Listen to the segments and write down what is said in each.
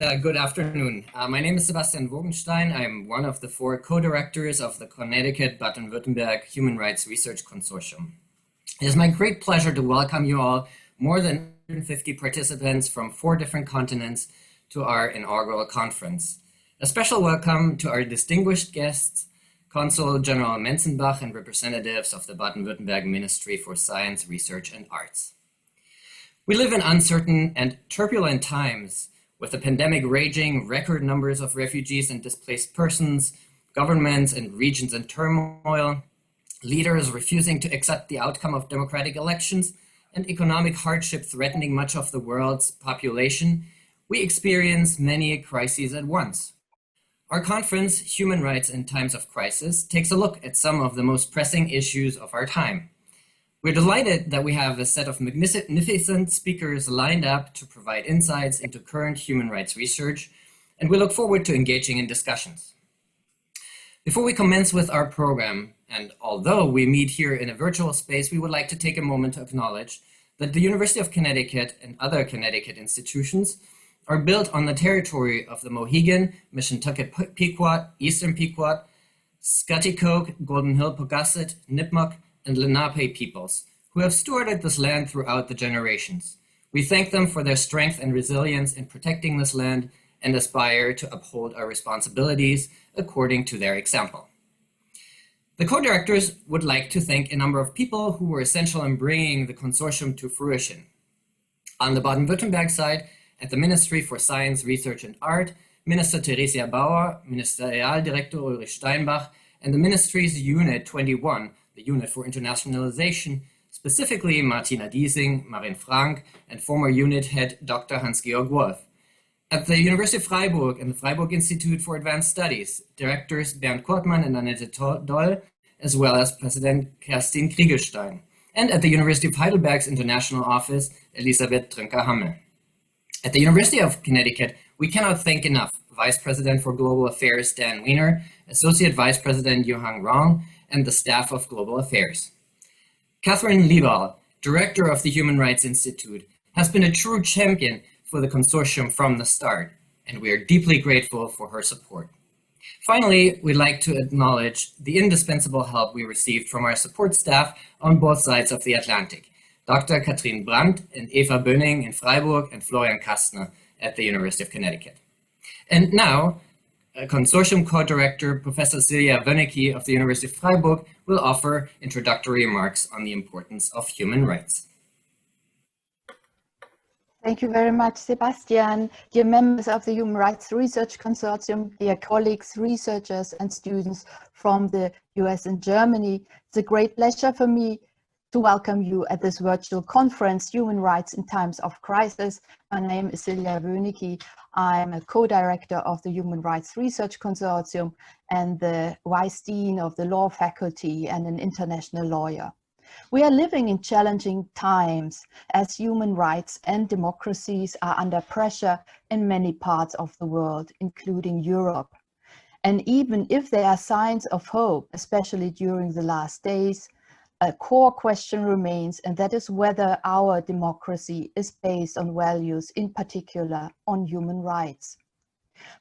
Good afternoon. My name is Sebastian Wogenstein. I'm one of the 4 co-directors of the Connecticut Baden-Württemberg Human Rights Research Consortium. It is my great pleasure to welcome you all, more than 150 participants from 4 different continents, to our inaugural conference. A special welcome to our distinguished guests, Consul General Menzenbach and representatives of the Baden-Württemberg Ministry for Science, Research and Arts. We live in uncertain and turbulent times, with the pandemic raging, record numbers of refugees and displaced persons, governments and regions in turmoil, leaders refusing to accept the outcome of democratic elections, and economic hardship threatening much of the world's population, we experience many crises at once. Our conference, Human Rights in Times of Crisis, takes a look at some of the most pressing issues of our time. We're delighted that we have a set of magnificent speakers lined up to provide insights into current human rights research, and we look forward to engaging in discussions. Before we commence with our program, and although we meet here in a virtual space, we would like to take a moment to acknowledge that the University of Connecticut and other Connecticut institutions are built on the territory of the Mohegan, Missintucket Pequot, Eastern Pequot, Schaghticoke, Golden Hill Pocasset, Nipmuc, and Lenape peoples, who have stewarded this land throughout the generations. We thank them for their strength and resilience in protecting this land and aspire to uphold our responsibilities according to their example. The co-directors would like to thank a number of people who were essential in bringing the consortium to fruition. On the Baden-Württemberg side, at the Ministry for Science, Research and Art, Minister Theresia Bauer, Ministerialdirektor Ulrich Steinbach, and the ministry's Unit 21, the Unit for Internationalization, specifically Martina Diesing, Marin Frank, and former unit head Dr. Hans-Georg Wolf. At the University of Freiburg and the Freiburg Institute for Advanced Studies, directors Bernd Kortmann and Annette Doll, as well as President Kerstin Krieglstein. And at the University of Heidelberg's International Office, Elisabeth Trünker-Hammel. At the University of Connecticut, we cannot thank enough Vice President for Global Affairs Dan Weiner, Associate Vice President Yuhang Rong, and the staff of Global Affairs. Catherine Liebal, Director of the Human Rights Institute, has been a true champion for the consortium from the start, and we are deeply grateful for her support. Finally, we'd like to acknowledge the indispensable help we received from our support staff on both sides of the Atlantic, Dr. Katrin Brandt and Eva Böning in Freiburg and Florian Kastner at the University of Connecticut. And now, Consortium Co-Director Professor Silja Vöneky of the University of Freiburg will offer introductory remarks on the importance of human rights. Thank you very much, Sebastian. Dear members of the Human Rights Research Consortium, dear colleagues, researchers and students from the US and Germany, it's a great pleasure for me to welcome you at this virtual conference, Human Rights in Times of Crisis. My name is Silja Vöneky. I'm a co-director of the Human Rights Research Consortium and the Vice Dean of the Law Faculty and an international lawyer. We are living in challenging times as human rights and democracies are under pressure in many parts of the world, including Europe. And even if there are signs of hope, especially during the last days, a core question remains, and that is whether our democracy is based on values, in particular on human rights.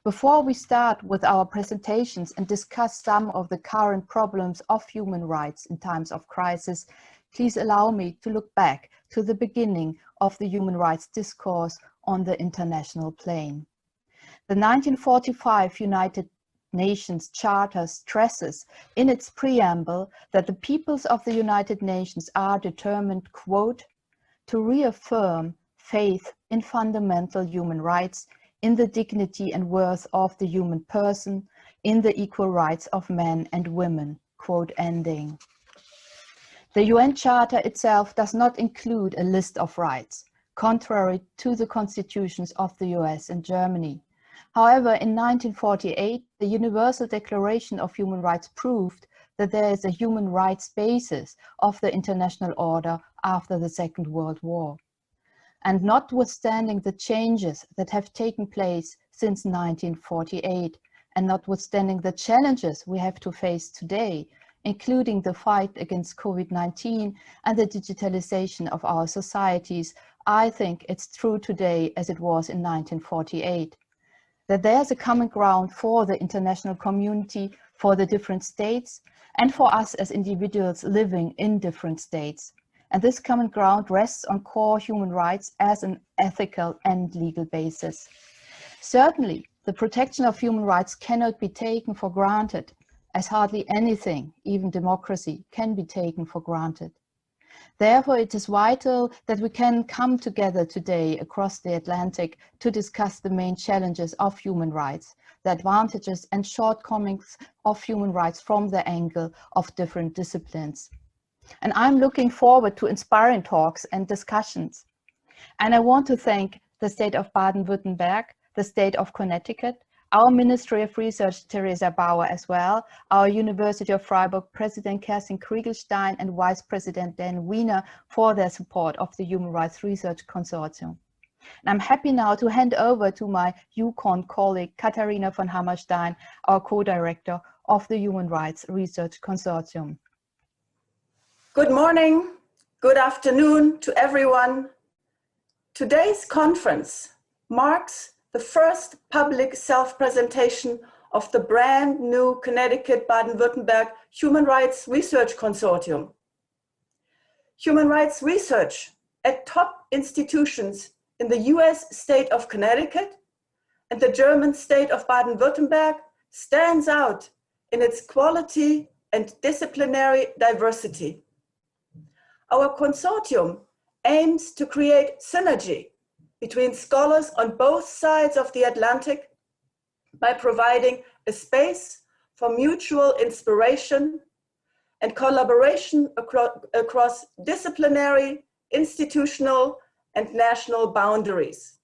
Before we start with our presentations and discuss some of the current problems of human rights in times of crisis, please allow me to look back to the beginning of the human rights discourse on the international plane. The 1945 United Nations Charter stresses in its preamble that the peoples of the United Nations are determined, quote, to reaffirm faith in fundamental human rights, in the dignity and worth of the human person, in the equal rights of men and women, quote ending. The UN Charter itself does not include a list of rights, contrary to the constitutions of the US and Germany. However, in 1948, the Universal Declaration of Human Rights proved that there is a human rights basis of the international order after the Second World War. And notwithstanding the changes that have taken place since 1948, and notwithstanding the challenges we have to face today, including the fight against COVID-19 and the digitalization of our societies, I think it's true today as it was in 1948. that there's a common ground for the international community, for the different states, and for us as individuals living in different states. And this common ground rests on core human rights as an ethical and legal basis. Certainly, the protection of human rights cannot be taken for granted, as hardly anything, even democracy, can be taken for granted. Therefore, it is vital that we can come together today across the Atlantic to discuss the main challenges of human rights, the advantages and shortcomings of human rights from the angle of different disciplines. And I'm looking forward to inspiring talks and discussions. And I want to thank the state of Baden-Württemberg, the state of Connecticut, our Ministry of Research, Theresia Bauer, as well, our University of Freiburg President Kerstin Krieglstein and Vice President Weiner for their support of the Human Rights Research Consortium. And I'm happy now to hand over to my Yukon colleague, Katharina von Hammerstein, our co-director of the Human Rights Research Consortium. Good morning, good afternoon to everyone. Today's conference marks the first public self-presentation of the brand new Connecticut Baden-Württemberg Human Rights Research Consortium. Human rights research at top institutions in the US state of Connecticut and the German state of Baden-Württemberg stands out in its quality and disciplinary diversity. Our consortium aims to create synergy between scholars on both sides of the Atlantic by providing a space for mutual inspiration and collaboration across disciplinary, institutional, and national boundaries.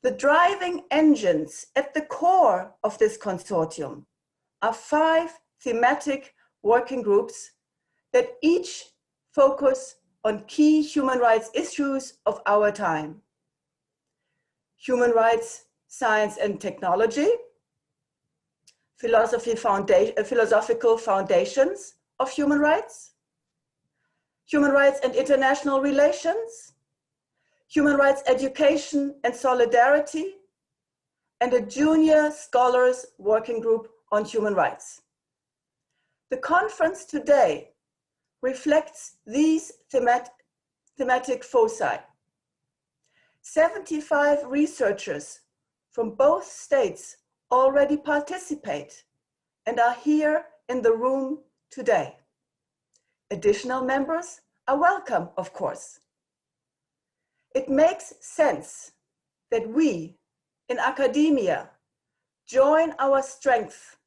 The driving engines at the core of this consortium are 5 thematic working groups that each focus on key human rights issues of our time. Human rights, science and technology, philosophical foundations of human rights and international relations, human rights education and solidarity, and a junior scholars working group on human rights. The conference today reflects these thematic foci. 75 researchers from both states already participate and are here in the room today. Additional members are welcome, of course. It makes sense that we in academia join our strength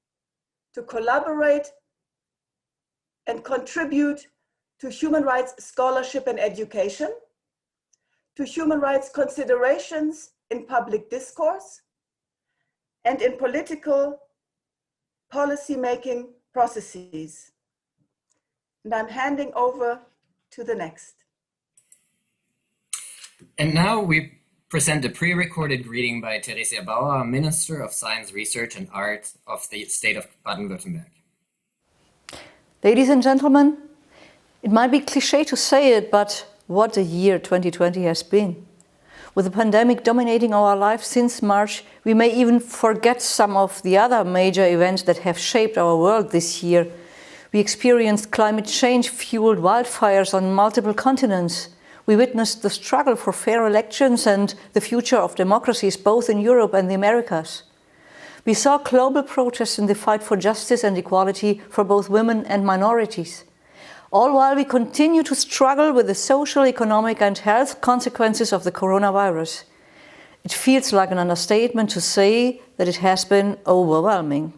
to collaborate and contribute to human rights scholarship and education, to human rights considerations in public discourse, and in political policy-making processes. And I'm handing over to the next. And now we present a pre-recorded greeting by Theresia Bauer, Minister of Science, Research and Art of the state of Baden-Württemberg. Ladies and gentlemen, it might be cliché to say it, but what a year 2020 has been. With the pandemic dominating our lives since March, we may even forget some of the other major events that have shaped our world this year. We experienced climate change-fueled wildfires on multiple continents. We witnessed the struggle for fair elections and the future of democracies both in Europe and the Americas. We saw global protests in the fight for justice and equality for both women and minorities. All while we continue to struggle with the social, economic and health consequences of the coronavirus. It feels like an understatement to say that it has been overwhelming.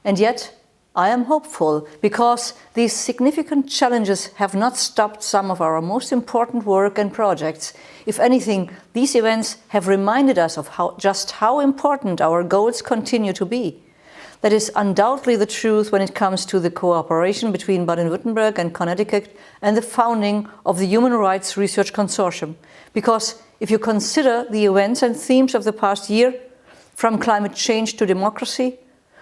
And yet, I am hopeful because these significant challenges have not stopped some of our most important work and projects. If anything, these events have reminded us of just how important our goals continue to be. That is undoubtedly the truth when it comes to the cooperation between Baden-Württemberg and Connecticut and the founding of the Human Rights Research Consortium. Because if you consider the events and themes of the past year, from climate change to democracy,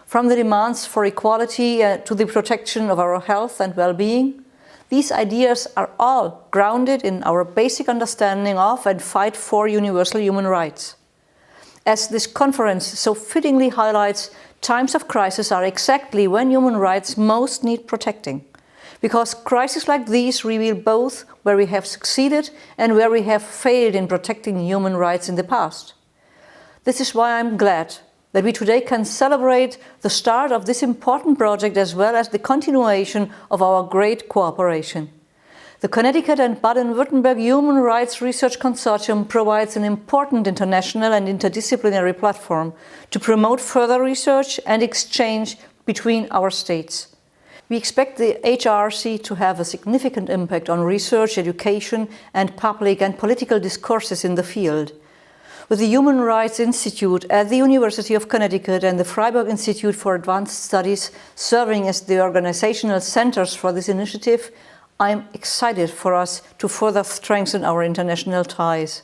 from the demands for equality to the protection of our health and well-being, these ideas are all grounded in our basic understanding of and fight for universal human rights. As this conference so fittingly highlights, times of crisis are exactly when human rights most need protecting. Because crises like these reveal both where we have succeeded and where we have failed in protecting human rights in the past. This is why I'm glad that we today can celebrate the start of this important project as well as the continuation of our great cooperation. The Connecticut and Baden-Württemberg Human Rights Research Consortium provides an important international and interdisciplinary platform to promote further research and exchange between our states. We expect the HRRC to have a significant impact on research, education, and public and political discourses in the field. With the Human Rights Institute at the University of Connecticut and the Freiburg Institute for Advanced Studies serving as the organizational centers for this initiative, I am excited for us to further strengthen our international ties.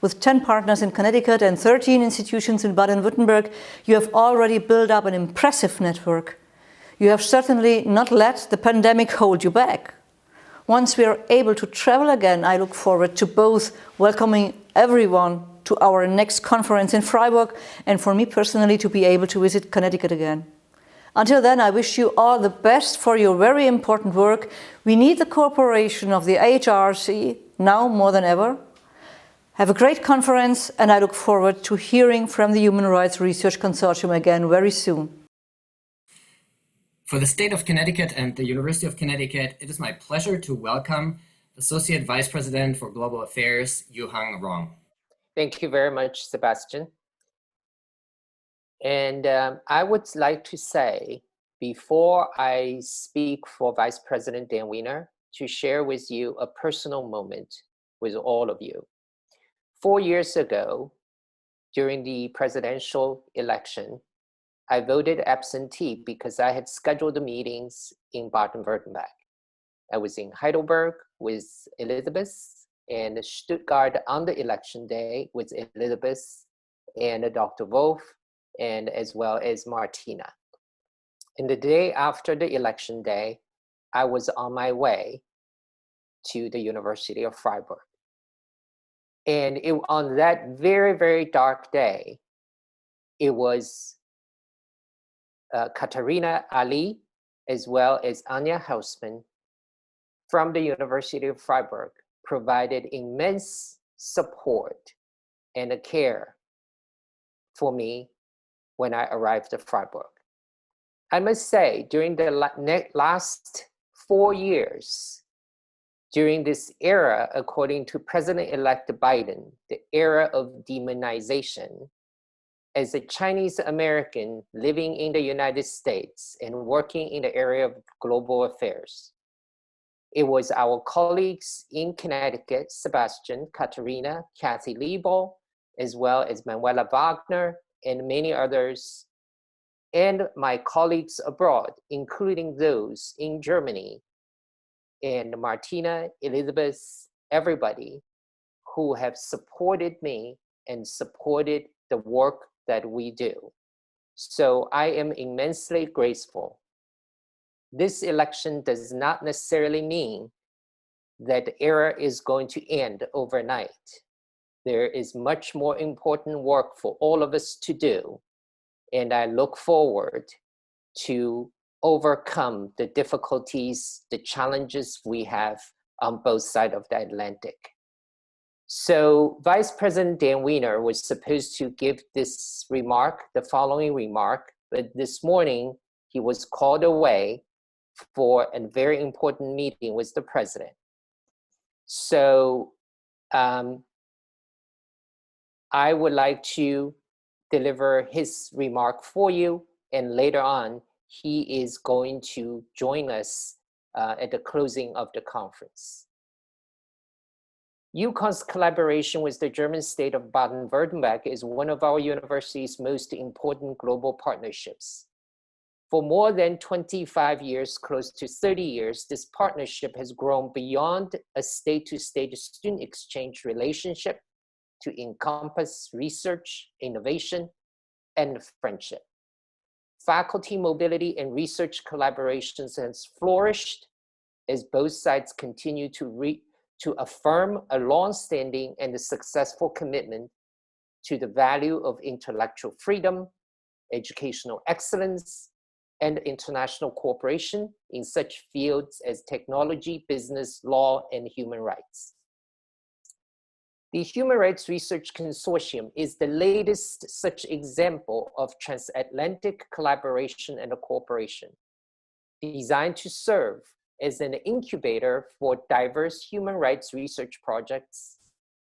With 10 partners in Connecticut and 13 institutions in Baden-Württemberg, you have already built up an impressive network. You have certainly not let the pandemic hold you back. Once we are able to travel again, I look forward to both welcoming everyone to our next conference in Freiburg and for me personally to be able to visit Connecticut again. Until then, I wish you all the best for your very important work. We need the cooperation of the HRRC now more than ever. Have a great conference, and I look forward to hearing from the Human Rights Research Consortium again very soon. For the state of Connecticut and the University of Connecticut, it is my pleasure to welcome Associate Vice President for Global Affairs, Yuhang Rong. Thank you very much, Sebastian. And I would like to say, before I speak for Vice President Dan Weiner, to share with you a personal moment with all of you. 4 years ago, during the presidential election, I voted absentee because I had scheduled the meetings in Baden-Württemberg. I was in Heidelberg with Elizabeth and Stuttgart on the election day with Elizabeth and Dr. Wolf, and as well as Martina. And the day after the election day, I was on my way to the University of Freiburg. And on that very, very dark day, it was Katharina Ali, as well as Anja Hausmann from the University of Freiburg, provided immense support and care for me when I arrived at Freiburg. I must say, during the last 4 years, during this era, according to President-elect Biden, the era of demonization, as a Chinese American living in the United States and working in the area of global affairs, it was our colleagues in Connecticut, Sebastian, Katharina, Kathy Liebel, as well as Manuela Wagner, and many others, and my colleagues abroad, including those in Germany, and Martina, Elizabeth, everybody who have supported me and supported the work that we do. So I am immensely grateful. This election does not necessarily mean that the era is going to end overnight. There is much more important work for all of us to do, and I look forward to overcome the difficulties, the challenges we have on both sides of the Atlantic. So Vice President Dan Weiner was supposed to give this remark, the following remark, but this morning he was called away for a very important meeting with the president. So I would like to deliver his remark for you, and later on, he is going to join us at the closing of the conference. UConn's collaboration with the German state of Baden-Württemberg is one of our university's most important global partnerships. For more than 25 years, close to 30 years, this partnership has grown beyond a state-to-state student exchange relationship to encompass research, innovation, and friendship. Faculty mobility and research collaborations has flourished as both sides continue to affirm a long-standing and a successful commitment to the value of intellectual freedom, educational excellence, and international cooperation in such fields as technology, business, law, and human rights. The Human Rights Research Consortium is the latest such example of transatlantic collaboration and cooperation, designed to serve as an incubator for diverse human rights research projects.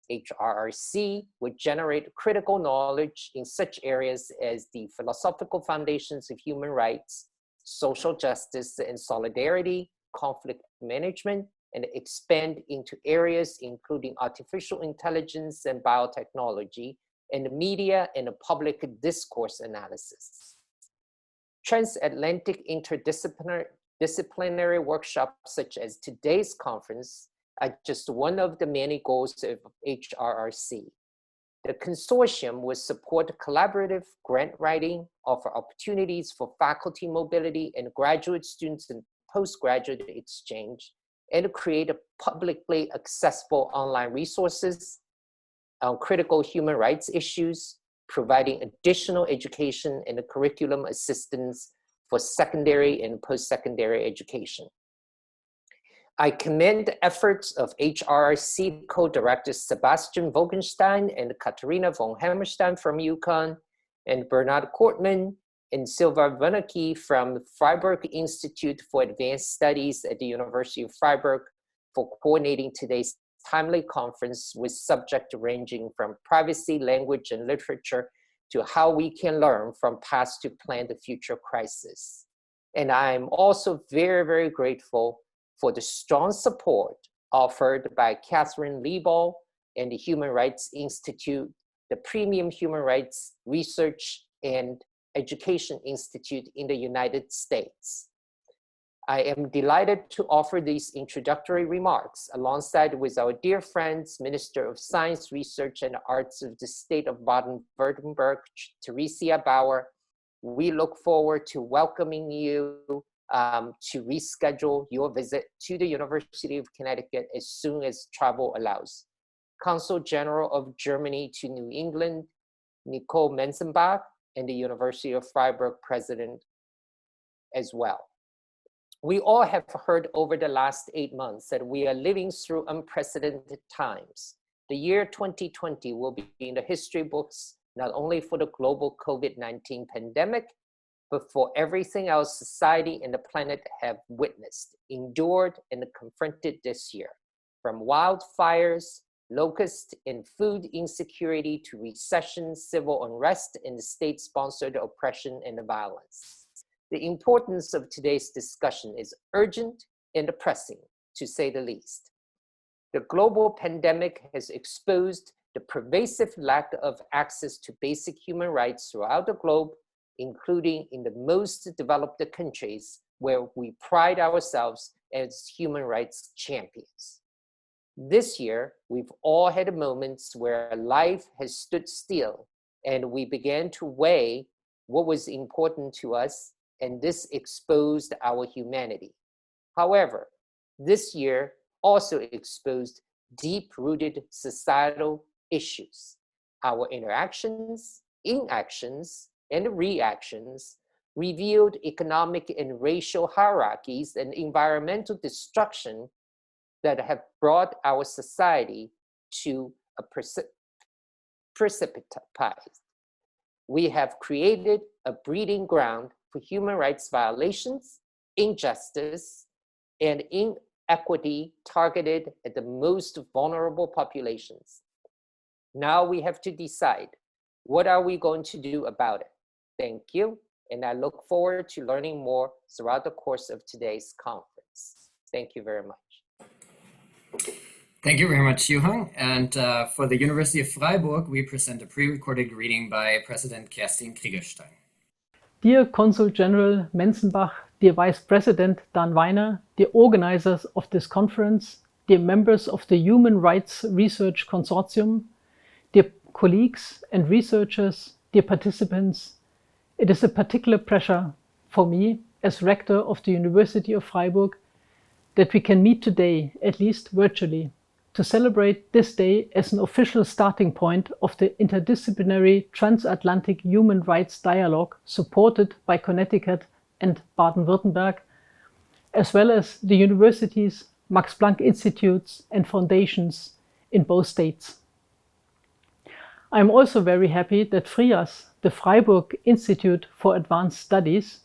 HRRC would generate critical knowledge in such areas as the philosophical foundations of human rights, social justice and solidarity, conflict management, and expand into areas including artificial intelligence and biotechnology, and media and public discourse analysis. Transatlantic interdisciplinary workshops such as today's conference are just one of the many goals of HRRC. The consortium will support collaborative grant writing, offer opportunities for faculty mobility and graduate students and postgraduate exchange, and create a publicly accessible online resources on critical human rights issues, providing additional education and curriculum assistance for secondary and post-secondary education. I commend the efforts of HRRC co-directors Sebastian Wogenstein and Katharina von Hammerstein from Yuhang, and Bernard Kortman and Silja Vöneky from Freiburg Institute for Advanced Studies at the University of Freiburg for coordinating today's timely conference with subjects ranging from privacy, language, and literature to how we can learn from past to plan the future crisis. And I'm also very, very grateful for the strong support offered by Catherine Liebel and the Human Rights Institute, the Premium Human Rights Research and Education Institute in the United States. I am delighted to offer these introductory remarks alongside with our dear friends, Minister of Science, Research and Arts of the State of Baden-Württemberg, Theresia Bauer. We look forward to welcoming you to reschedule your visit to the University of Connecticut as soon as travel allows. Consul General of Germany to New England, Nicole Menzenbach, and the University of Freiburg President as well. We all have heard over the last 8 months that we are living through unprecedented times. The year 2020 will be in the history books, not only for the global COVID-19 pandemic, but for everything else society and the planet have witnessed, endured, and confronted this year. From wildfires, locusts, and food insecurity to recession, civil unrest, and state-sponsored oppression and violence. The importance of today's discussion is urgent and pressing, to say the least. The global pandemic has exposed the pervasive lack of access to basic human rights throughout the globe, including in the most developed countries where we pride ourselves as human rights champions. This year, we've all had moments where life has stood still and we began to weigh what was important to us, and this exposed our humanity. However, this year also exposed deep-rooted societal issues. Our interactions, inactions, and reactions revealed economic and racial hierarchies and environmental destruction that have brought our society to a precipice. We have created a breeding ground for human rights violations, injustice, and inequity targeted at the most vulnerable populations. Now we have to decide, what are we going to do about it? Thank you, and I look forward to learning more throughout the course of today's conference. Thank you very much. Thank you very much, Yuhang. And for the University of Freiburg, we present a pre-recorded reading by President Kerstin Krieglstein. Dear Consul General Menzenbach, dear Vice President Dan Weiner, dear organizers of this conference, dear members of the Human Rights Research Consortium, dear colleagues and researchers, dear participants, it is a particular pleasure for me as Rector of the University of Freiburg that we can meet today, at least virtually, to celebrate this day as an official starting point of the interdisciplinary transatlantic human rights dialogue supported by Connecticut and Baden-Württemberg, as well as the universities, Max Planck institutes and foundations in both states. I'm also very happy that FRIAS, the Freiburg Institute for Advanced Studies,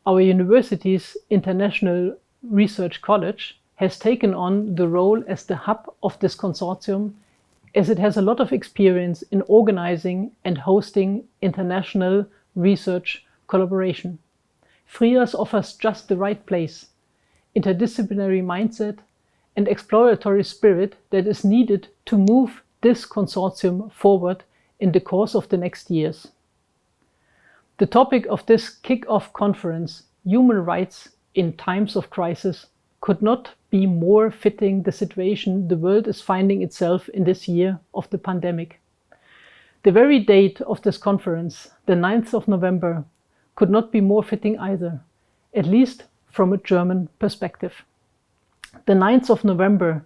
our university's international research college, has taken on the role as the hub of this consortium, as it has a lot of experience in organizing and hosting international research collaboration. FRIAS offers just the right place, interdisciplinary mindset and exploratory spirit that is needed to move this consortium forward in the course of the next years. The topic of this kick-off conference, Human Rights in Times of Crisis, could not be more fitting the situation the world is finding itself in this year of the pandemic. The very date of this conference, the 9th of November, could not be more fitting either, at least from a German perspective. The 9th of November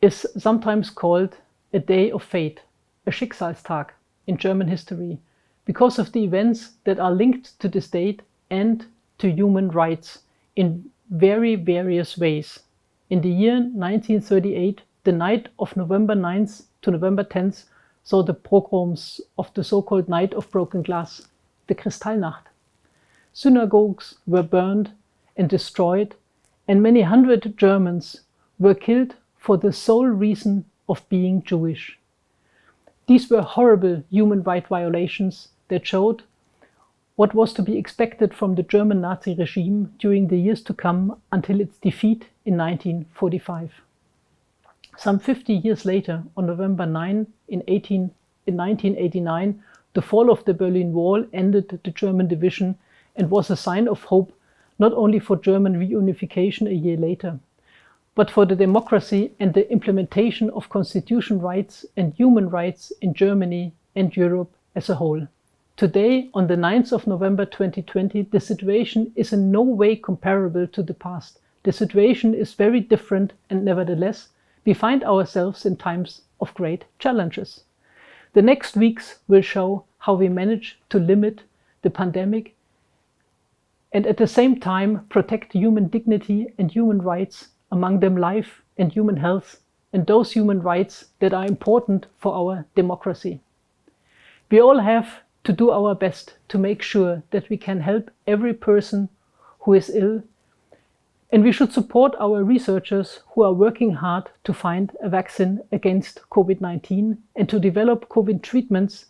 is sometimes called a day of fate, a Schicksalstag in German history, because of the events that are linked to this date and to human rights in very various ways. In the year 1938, the night of November 9th to November 10th saw the pogroms of the so-called Night of Broken Glass, the Kristallnacht. Synagogues were burned and destroyed, and many hundred Germans were killed for the sole reason of being Jewish. These were horrible human rights violations that showed what was to be expected from the German Nazi regime during the years to come until its defeat in 1945. Some 50 years later, on November 9 in 1989, the fall of the Berlin Wall ended the German division and was a sign of hope not only for German reunification a year later, but for the democracy and the implementation of constitutional rights and human rights in Germany and Europe as a whole. Today, on the 9th of November 2020, the situation is in no way comparable to the past. The situation is very different, and nevertheless, we find ourselves in times of great challenges. The next weeks will show how we manage to limit the pandemic and at the same time protect human dignity and human rights, among them life and human health, and those human rights that are important for our democracy. We all have to do our best to make sure that we can help every person who is ill, and we should support our researchers who are working hard to find a vaccine against COVID-19 and to develop COVID treatments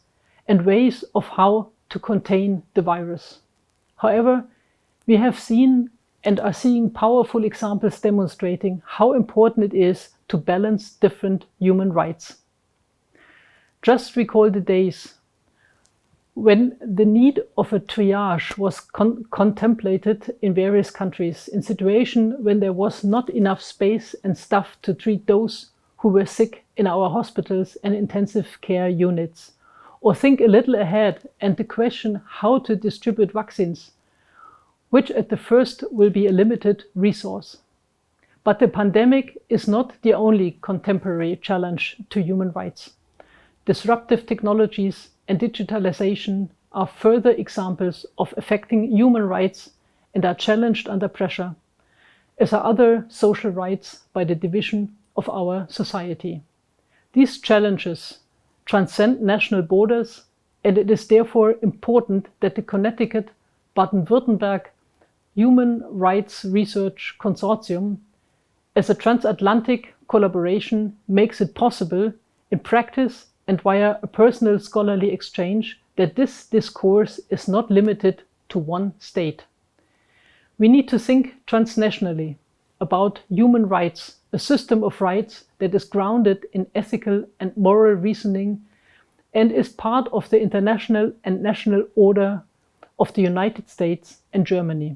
and ways of how to contain the virus. However, we have seen and are seeing powerful examples demonstrating how important it is to balance different human rights. Just recall the days when the need of a triage was contemplated in various countries, in situations when there was not enough space and staff to treat those who were sick in our hospitals and intensive care units. Or think a little ahead and the question how to distribute vaccines, which at the first will be a limited resource. But the pandemic is not the only contemporary challenge to human rights. Disruptive technologies and digitalization are further examples of affecting human rights and are challenged under pressure, as are other social rights by the division of our society. These challenges transcend national borders, and it is therefore important that the Connecticut Baden-Württemberg Human Rights Research Consortium, as a transatlantic collaboration, makes it possible in practice and via a personal scholarly exchange that this discourse is not limited to one state. We need to think transnationally about human rights, a system of rights that is grounded in ethical and moral reasoning and is part of the international and national order of the United States and Germany.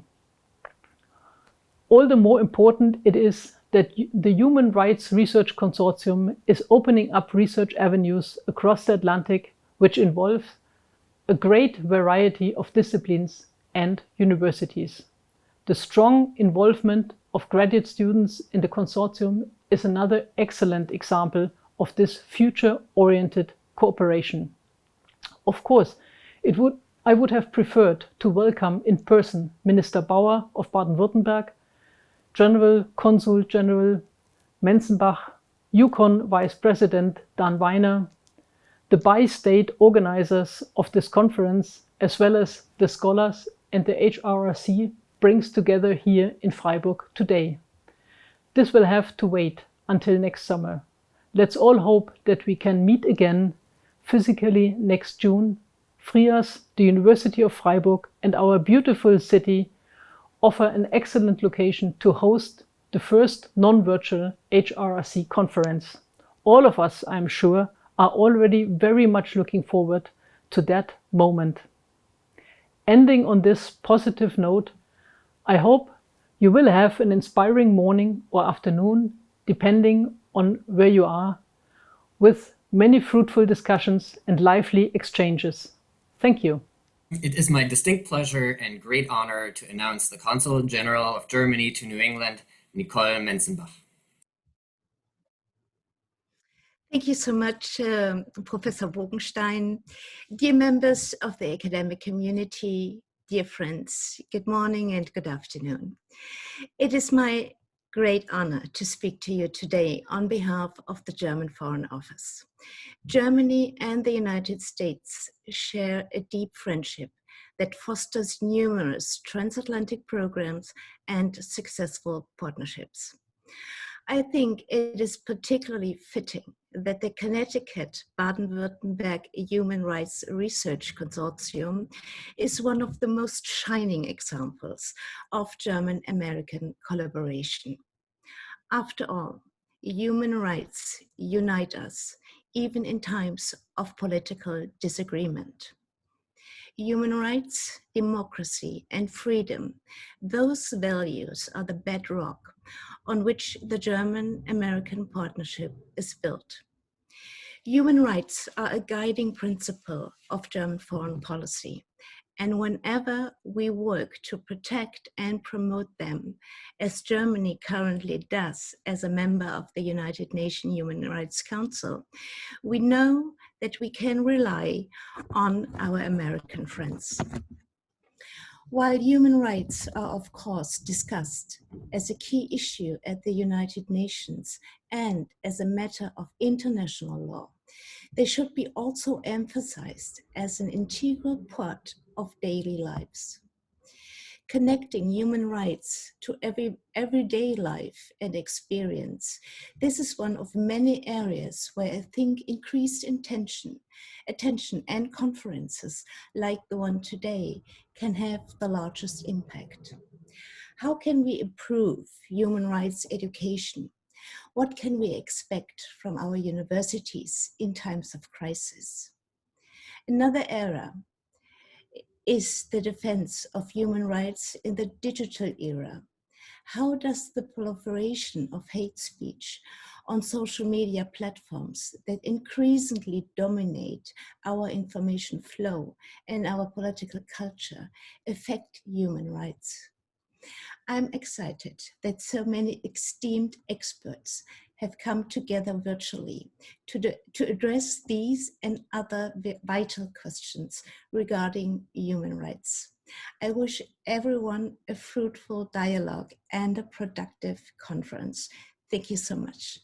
All the more important it is that the Human Rights Research Consortium is opening up research avenues across the Atlantic, which involve a great variety of disciplines and universities. The strong involvement of graduate students in the consortium is another excellent example of this future-oriented cooperation. Of course, I would have preferred to welcome in person Minister Bauer of Baden-Württemberg, Consul General Menzenbach, Yukon Vice President Dan Weiner, the bi-state organizers of this conference, as well as the scholars and the HRRC brings together here in Freiburg today. This will have to wait until next summer. Let's all hope that we can meet again physically next June. FRIAS, the University of Freiburg, and our beautiful city offer an excellent location to host the first non-virtual HRRC conference. All of us, I'm sure, are already very much looking forward to that moment. Ending on this positive note, I hope you will have an inspiring morning or afternoon, depending on where you are, with many fruitful discussions and lively exchanges. Thank you. It is my distinct pleasure and great honor to announce the Consul General of Germany to New England, Nicole Menzenbach. Thank you so much, Professor Wogenstein. Dear members of the academic community, dear friends, good morning and good afternoon. It is my great honor to speak to you today on behalf of the German Foreign Office. Germany and the United States share a deep friendship that fosters numerous transatlantic programs and successful partnerships. I think it is particularly fitting that the Connecticut Baden-Württemberg Human Rights Research Consortium is one of the most shining examples of German-American collaboration. After all, human rights unite us, even in times of political disagreement. Human rights, democracy, and freedom, those values are the bedrock on which the German-American partnership is built. Human rights are a guiding principle of German foreign policy, and whenever we work to protect and promote them, as Germany currently does as a member of the United Nations Human Rights Council, we know that we can rely on our American friends. While human rights are of course discussed as a key issue at the United Nations and as a matter of international law, they should be also emphasized as an integral part of daily lives. Connecting human rights to everyday life and experience, this is one of many areas where I think increased attention and conferences like the one today can have the largest impact. How can we improve human rights education? What can we expect from our universities in times of crisis? Another area is the defense of human rights in the digital era. How does the proliferation of hate speech on social media platforms that increasingly dominate our information flow and our political culture affect human rights? I'm excited that so many esteemed experts have come together virtually to address these and other vital questions regarding human rights. I wish everyone a fruitful dialogue and a productive conference. Thank you so much.